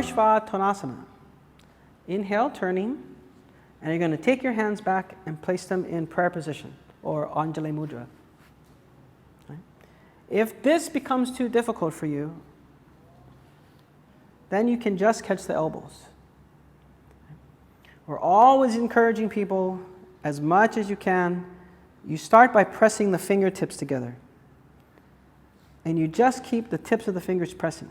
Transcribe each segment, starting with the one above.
Parshva Inhale, turning, and you're going to take your hands back and place them in prayer position or Anjali Mudra. Right? If this becomes too difficult for you, then you can just catch the elbows. We're always encouraging people, as much as you can, you start by pressing the fingertips together. And you just keep the tips of the fingers pressing.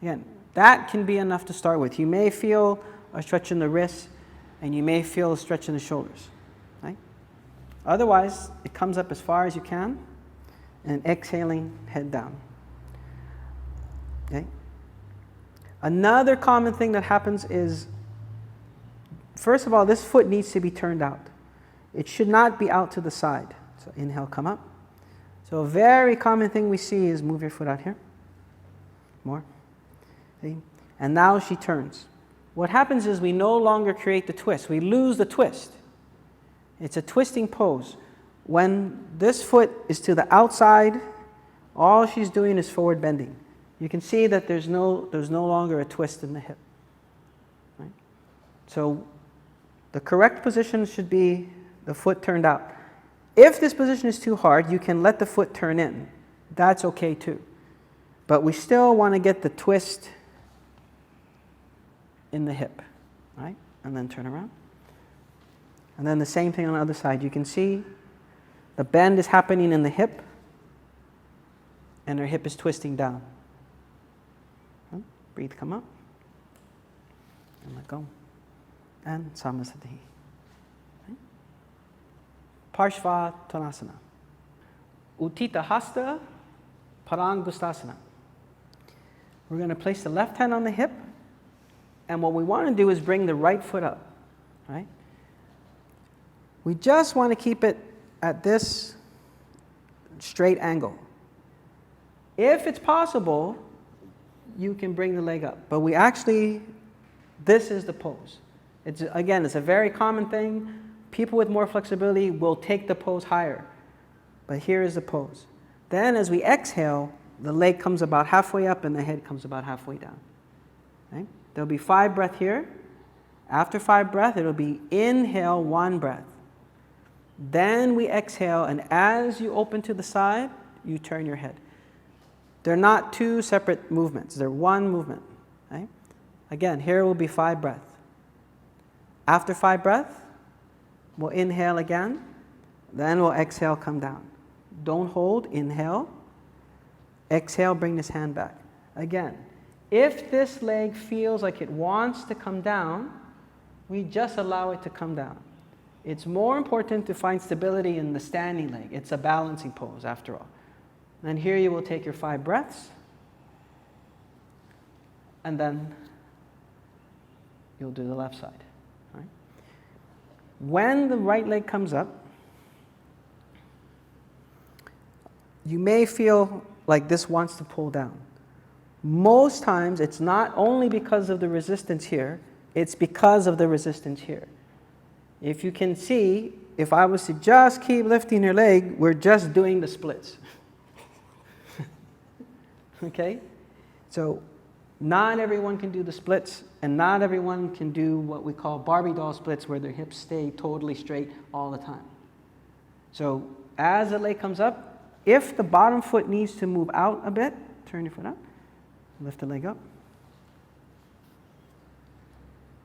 Again, that can be enough to start with. You may feel a stretch in the wrists, and you may feel a stretch in the shoulders. Right? Otherwise, it comes up as far as you can, and exhaling, head down. Okay? Another common thing that happens is, first of all, this foot needs to be turned out. It should not be out to the side. So inhale, come up. So a very common thing we see is move your foot out here. More. See? And now she turns. What happens is we no longer create the twist. We lose the twist. It's a twisting pose. When this foot is to the outside, all she's doing is forward bending. You can see that there's no longer a twist in the hip. Right? So the correct position should be the foot turned out. If this position is too hard, you can let the foot turn in. That's okay too. But we still want to get the twist in the hip, right? And then turn around. And then the same thing on the other side. You can see the bend is happening in the hip, and her hip is twisting down. Breathe, come up, and let go. And Samasati. Parshva Tonasana. Uttita Hasta Parangustasana. We're going to place the left hand on the hip, and what we want to do is bring the right foot up. Right? We just want to keep it at this straight angle. If it's possible, you can bring the leg up. But this is the pose. It's a very common thing. People with more flexibility will take the pose higher. But here is the pose. Then as we exhale, the leg comes about halfway up and the head comes about halfway down. Okay? There'll be 5 breaths here. After 5 breaths, it'll be inhale, 1 breath. Then we exhale, and as you open to the side, you turn your head. They're not 2 separate movements. They're 1 movement. Right? Again, here will be 5 breaths. After 5 breaths, we'll inhale again. Then we'll exhale, come down. Don't hold, inhale. Exhale, bring this hand back. Again, if this leg feels like it wants to come down, we just allow it to come down. It's more important to find stability in the standing leg. It's a balancing pose after all. And here you will take your 5 breaths, and then you'll do the left side. Right? When the right leg comes up, you may feel like this wants to pull down. Most times it's not only because of the resistance here, it's because of the resistance here. If you can see, if I was to just keep lifting your leg, we're just doing the splits. Okay? So not everyone can do the splits, and not everyone can do what we call Barbie doll splits, where their hips stay totally straight all the time. So as the leg comes up, if the bottom foot needs to move out a bit, turn your foot up, lift the leg up.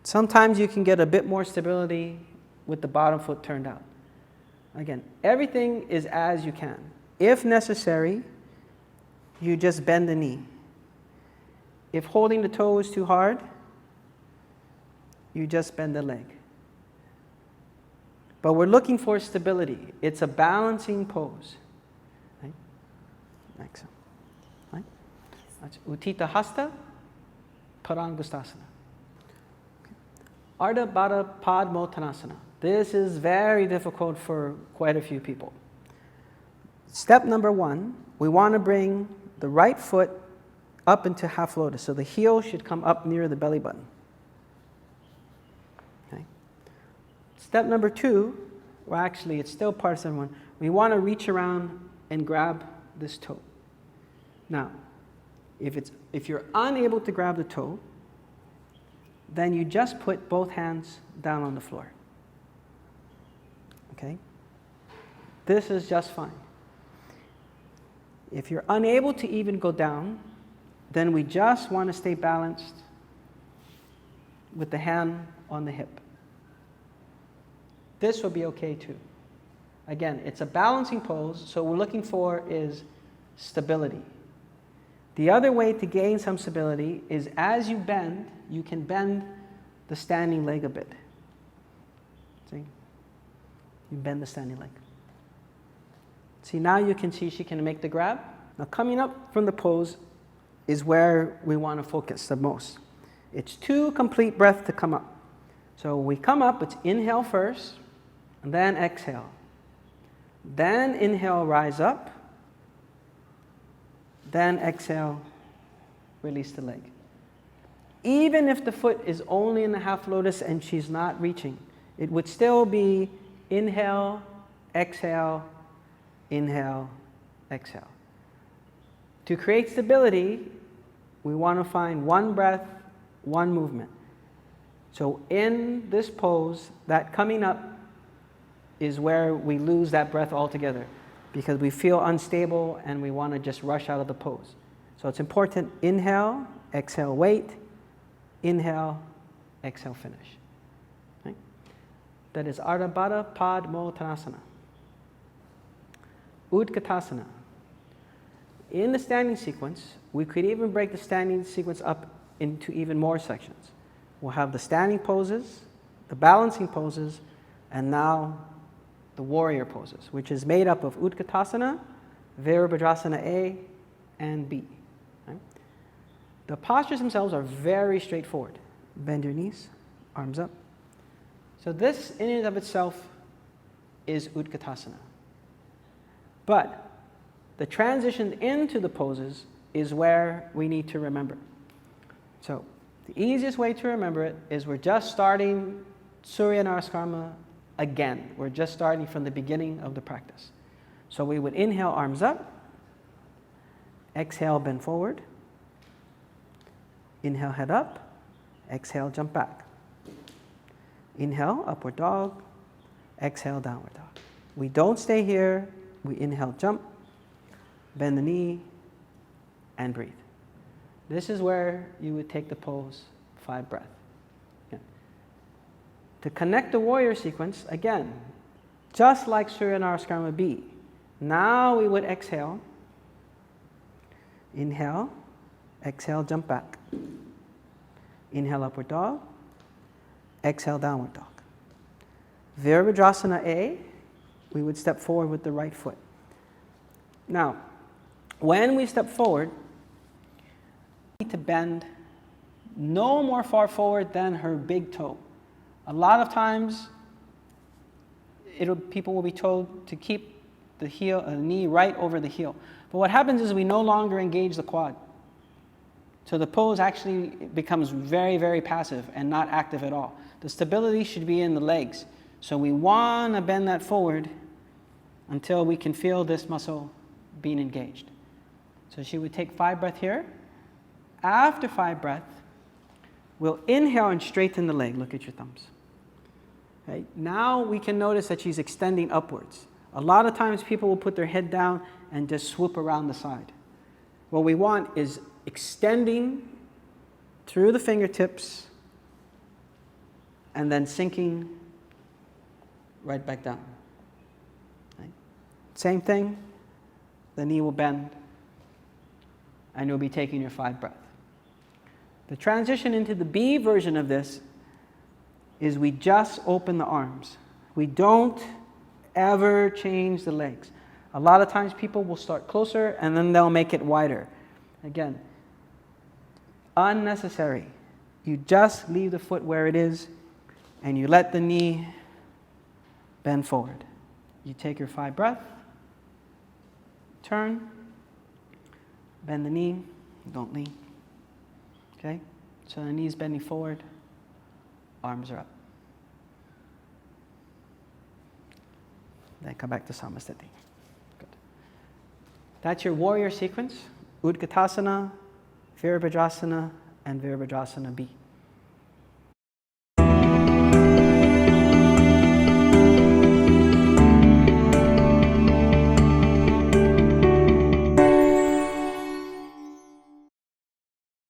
Sometimes you can get a bit more stability with the bottom foot turned out. Again, everything is as you can. If necessary, you just bend the knee. If holding the toe is too hard, you just bend the leg. But we're looking for stability. It's a balancing pose. Right? Like so. Right? That's Uttita Hasta Parangustasana. Ardha Baddha Padmottanasana. This is very difficult for quite a few people. Step number 1, we want to bring the right foot up into half lotus. So the heel should come up near the belly button. Okay. Step number 2, well actually it's still part of step 1. We want to reach around and grab this toe. Now, if you're unable to grab the toe, then you just put both hands down on the floor. Okay? This is just fine. If you're unable to even go down, then we just want to stay balanced with the hand on the hip. This will be okay too. Again, it's a balancing pose, so what we're looking for is stability. The other way to gain some stability is as you bend, you can bend the standing leg a bit. See? You bend the standing leg. See, now you can see she can make the grab. Now coming up from the pose is where we want to focus the most. It's 2 complete breaths to come up. So we come up, it's inhale first, and then exhale. Then inhale, rise up. Then exhale, release the leg. Even if the foot is only in the half lotus and she's not reaching, it would still be inhale, exhale, inhale, exhale. To create stability, we want to find 1 breath, 1 movement. So in this pose, that coming up is where we lose that breath altogether because we feel unstable and we want to just rush out of the pose. So it's important, inhale, exhale, wait, inhale, exhale, finish. Okay? That is Ardha Baddha Padmottanasana. Utkatasana. In the standing sequence, we could even break the standing sequence up into even more sections. We'll have the standing poses, the balancing poses, and now the warrior poses, which is made up of Utkatasana, Virabhadrasana A, and B. Okay? The postures themselves are very straightforward. Bend your knees, arms up. So this in and of itself is Utkatasana. But the transition into the poses is where we need to remember. So the easiest way to remember it is we're just starting Surya Namaskara again. We're just starting from the beginning of the practice. So we would inhale, arms up. Exhale, bend forward. Inhale, head up. Exhale, jump back. Inhale, upward dog. Exhale, downward dog. We don't stay here. We inhale, jump. Bend the knee, and breathe. This is where you would take the pose 5 breaths. Yeah. To connect the warrior sequence, again, just like Surya Namaskara B, now we would exhale, inhale, exhale, jump back. Inhale, upward dog, exhale, downward dog. Virabhadrasana A, we would step forward with the right foot. Now, when we step forward, we need to bend no more far forward than her big toe. A lot of times, people will be told to keep the knee right over the heel. But what happens is we no longer engage the quad. So the pose actually becomes very, very passive and not active at all. The stability should be in the legs. So we want to bend that forward until we can feel this muscle being engaged. So she would take 5 breaths here. After 5 breaths, we'll inhale and straighten the leg. Look at your thumbs. Okay. Now we can notice that she's extending upwards. A lot of times people will put their head down and just swoop around the side. What we want is extending through the fingertips and then sinking right back down. Okay. Same thing, the knee will bend and you'll be taking your 5 breaths. The transition into the B version of this is we just open the arms. We don't ever change the legs. A lot of times people will start closer and then they'll make it wider. Again, unnecessary. You just leave the foot where it is and you let the knee bend forward. You take your 5 breaths, turn, bend the knee, don't lean. Okay? So the knee's bending forward, arms are up. Then come back to Samasthiti. Good. That's your warrior sequence, Utkatasana, Virabhadrasana, and Virabhadrasana B.